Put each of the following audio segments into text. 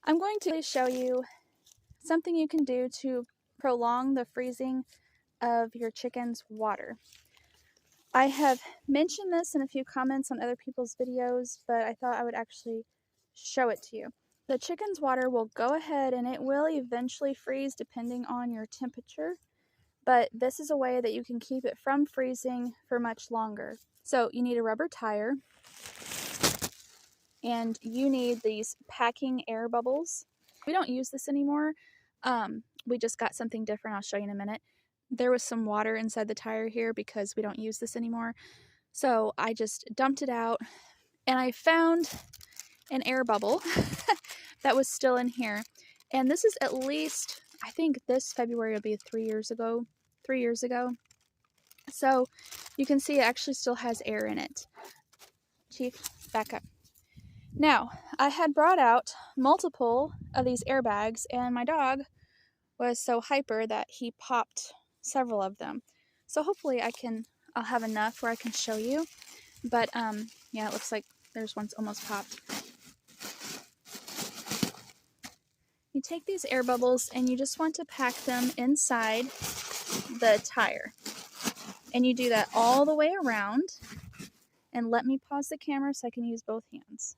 I'm going to show you something you can do to prolong the freezing of your chicken's water. I have mentioned this in a few comments on other people's videos, but I thought I would actually show it to you. The chicken's water will go ahead and it will eventually freeze depending on your temperature, but this is a way that you can keep it from freezing for much longer. So you need a rubber tire, and you need these packing air bubbles. We don't use this anymore. We just got something different. I'll show you in a minute. There was some water inside the tire here because we don't use this anymore. So I just dumped it out and I found an air bubble that was still in here. And this is at least, I think this February will be 3 years ago. 3 years ago. So you can see it actually still has air in it. Chief, back up. Now, I had brought out multiple of these airbags, and my dog was so hyper that he popped several of them. So hopefully I'll have enough where I can show you. But yeah, it looks like there's one's almost popped. You take these air bubbles and you just want to pack them inside the tire. And you do that all the way around. And let me pause the camera so I can use both hands.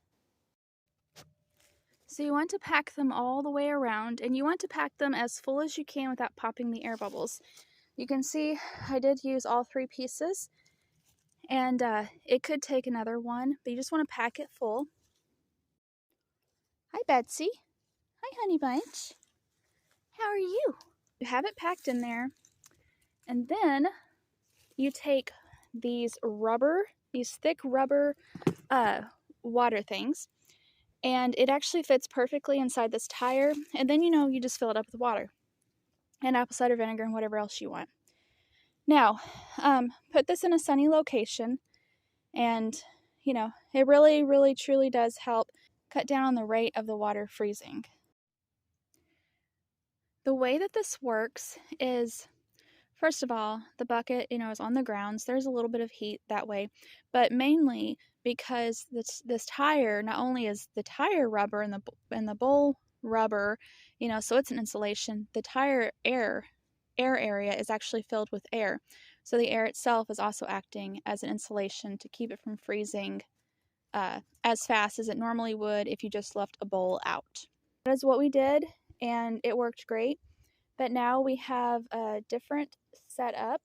So you want to pack them all the way around, and you want to pack them as full as you can without popping the air bubbles. You can see I did use all 3 pieces, and it could take another one, but you just want to pack it full. Hi, Betsy. Hi, Honey Bunch. How are you? You have it packed in there, and then you take these thick rubber water things, and it actually fits perfectly inside this tire, and then you just fill it up with water and apple cider vinegar and whatever else you want. Now, put this in a sunny location, and it really, really, truly does help cut down on the rate of the water freezing. The way that this works is, first of all, the bucket, is on the ground, so there's a little bit of heat that way, but mainly because this tire, not only is the tire rubber and the bowl rubber, so it's an insulation, the tire air area is actually filled with air. So the air itself is also acting as an insulation to keep it from freezing as fast as it normally would if you just left a bowl out. That is what we did, and it worked great. But now we have a different setup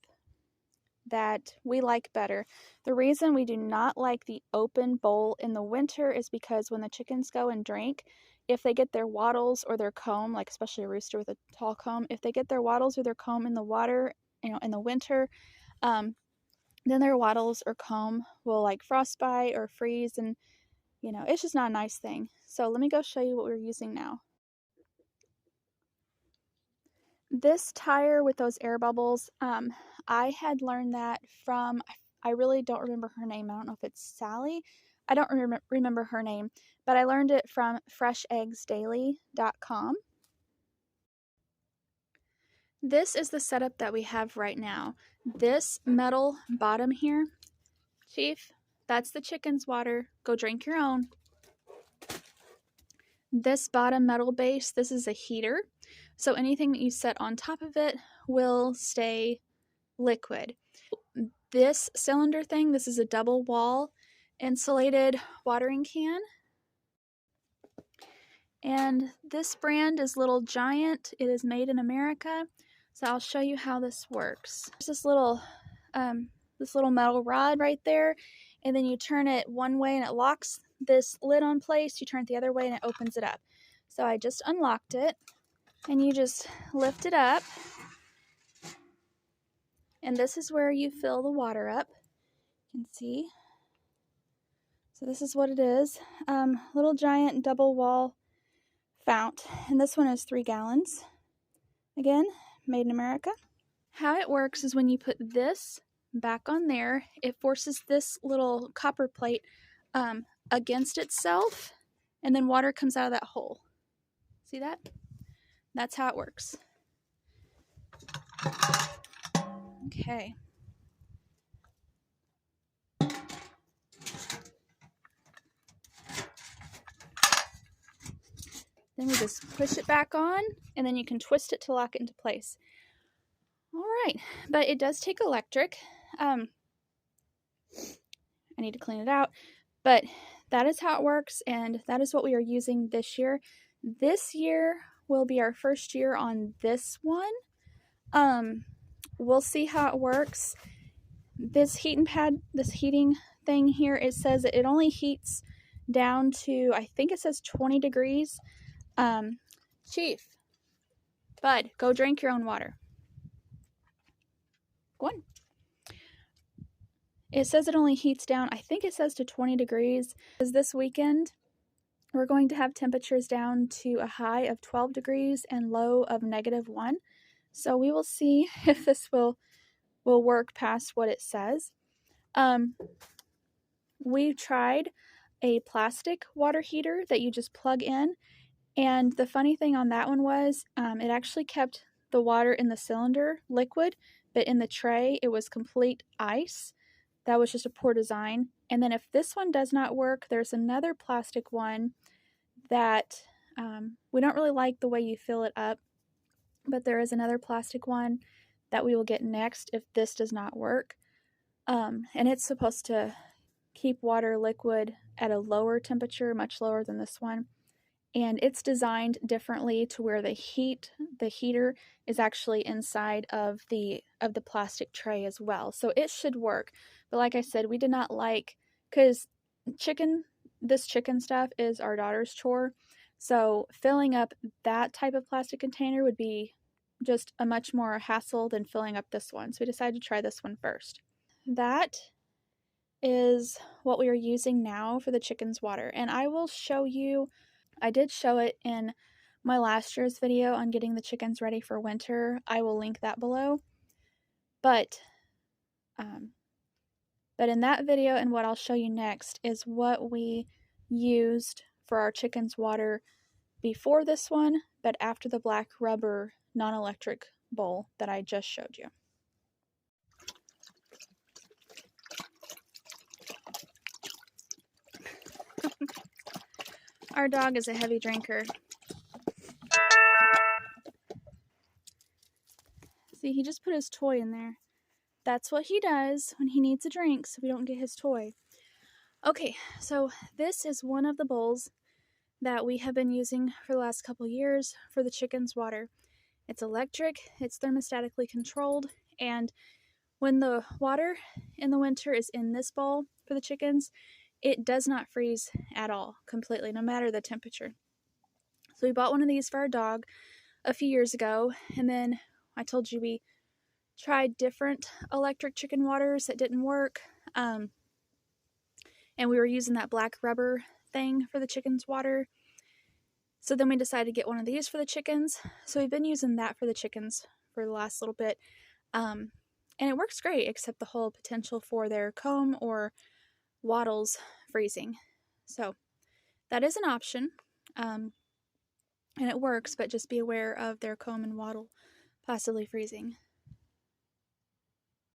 that we like better. The reason we do not like the open bowl in the winter is because when the chickens go and drink, if they get their wattles or their comb, like especially a rooster with a tall comb, if they get their wattles or their comb in the water, in the winter, then their wattles or comb will like frostbite or freeze, and it's just not a nice thing. So let me go show you what we're using now. This tire with those air bubbles, I had learned that from, I really don't remember her name. I don't know if it's Sally. I don't remember her name, but I learned it from fresheggsdaily.com. This is the setup that we have right now. This metal bottom here, Chief, that's the chicken's water. Go drink your own. This bottom metal base, this is a heater. So anything that you set on top of it will stay liquid. This cylinder thing, this is a double wall insulated watering can. And this brand is Little Giant. It is made in America. So I'll show you how this works. There's this little metal rod right there, and then you turn it one way and it locks this lid on place. You turn it the other way and it opens it up. So I just unlocked it, and you just lift it up, and this is where you fill the water up. You can see. So this is what it is. Little Giant double wall fount, and this one is 3 gallons. Again, made in America. How it works is when you put this back on there, it forces this little copper plate against itself, and then water comes out of that hole. See that? That's how it works. Okay. Then we just push it back on, and then you can twist it to lock it into place. All right, but it does take electric. I need to clean it out, but that is how it works, and that is what we are using this year. This year will be our first year on this one. We'll see how it works. This heating thing here, it says that it only heats down to, I think it says 20 degrees. Chief, bud, go drink your own water. Go on. It says it only heats down, I think it says to 20 degrees. Because this weekend, we're going to have temperatures down to a high of 12 degrees and low of -1. So we will see if this will work past what it says. We tried a plastic water heater that you just plug in, and the funny thing on that one was it actually kept the water in the cylinder liquid, but in the tray it was complete ice. That was just a poor design. And then if this one does not work, there's another plastic one that we don't really like the way you fill it up, but there is another plastic one that we will get next if this does not work. And it's supposed to keep water liquid at a lower temperature, much lower than this one. And it's designed differently to where the heater is actually inside of the plastic tray as well. So it should work. But like I said, we did not like, because this chicken stuff is our daughter's chore. So filling up that type of plastic container would be just a much more hassle than filling up this one. So we decided to try this one first. That is what we are using now for the chicken's water. And I will show you, I did show it in my last year's video on getting the chickens ready for winter. I will link that below. But in that video and what I'll show you next is what we used for our chicken's water before this one, but after the black rubber non-electric bowl that I just showed you. Our dog is a heavy drinker. See, he just put his toy in there. That's what he does when he needs a drink, so we don't get his toy. Okay, so this is one of the bowls that we have been using for the last couple years for the chicken's water. It's electric, it's thermostatically controlled, and when the water in the winter is in this bowl for the chickens, it does not freeze at all, completely, no matter the temperature. So we bought one of these for our dog a few years ago, and then I told you we tried different electric chicken waters that didn't work, and we were using that black rubber thing for the chicken's water. So then we decided to get one of these for the chickens. So we've been using that for the chickens for the last little bit, and it works great, except the whole potential for their comb or wattles freezing. So that is an option, and it works, but just be aware of their comb and wattle possibly freezing.